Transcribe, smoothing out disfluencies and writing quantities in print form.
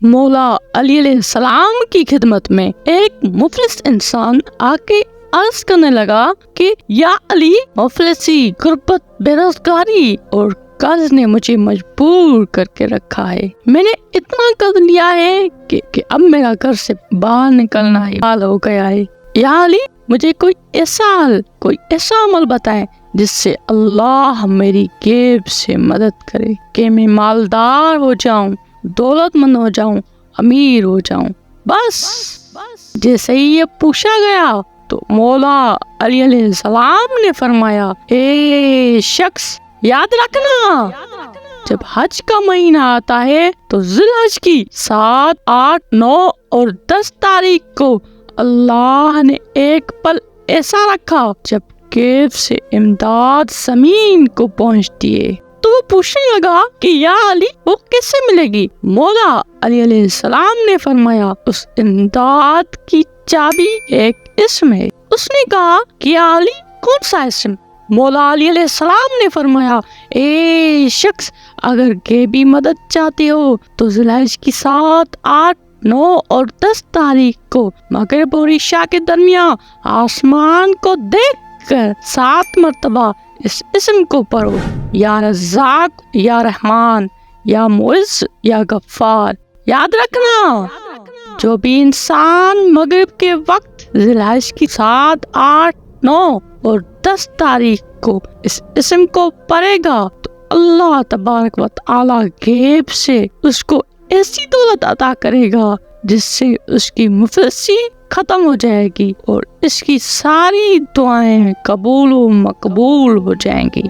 مولا علی علیہ السلام کی خدمت میں ایک مفلس انسان آ کے عرض کرنے لگا کہ یا علی، مفلسی، غربت، بے روزگاری اور قرض نے مجھے مجبور کر کے رکھا ہے۔ میں نے اتنا قرض لیا ہے کہ اب میرا گھر سے باہر نکلنا ہی حال ہو گیا ہے۔ یا علی، مجھے کوئی ایسا عمل بتائیں جس سے اللہ میری جیب سے مدد کرے کہ میں مالدار ہو جاؤں، دولت مند ہو جاؤں، امیر ہو جاؤں۔ بس جیسے ہی یہ پوچھا گیا تو مولا علی علیہ السلام نے فرمایا، اے شخص، یاد رکھنا، جب حج کا مہینہ آتا ہے تو ذی الحج کی 7، 8، 9 اور 10 تاریخ کو اللہ نے ایک پل ایسا رکھا جب کیف سے امداد زمین کو پہنچتی ہے۔ تو وہ پوچھنے لگا کہ یا علی، وہ کیسے ملے گی؟ مولا علی علیہ السلام نے فرمایا، اس امداد کی چابی ایک اسم ہے۔ اس نے کہا کہ یا علی، کون سا اسم؟ مولا علی علیہ السلام نے فرمایا، اے شخص، اگر غیبی مدد چاہتے ہو تو ذی الحج کی 7، 8، 9 اور 10 تاریخ کو مغرب اور عشاء کے درمیان آسمان کو دیکھ کر 7 مرتبہ اس اسم کو پڑھو، یا رزاق، یا رحمان، یا معز، یا غفار۔ یاد رکھنا، جو بھی انسان مغرب کے وقت ذی الحج کی 7، 8، 9 اور 10 تاریخ کو اس اسم کو پڑھے گا تو اللہ تبارک و تعالی غیب سے اس کو ایسی دولت عطا کرے گا جس سے اس کی مفلسی ختم ہو جائے گی اور اس کی ساری دعائیں قبول و مقبول ہو جائیں گی۔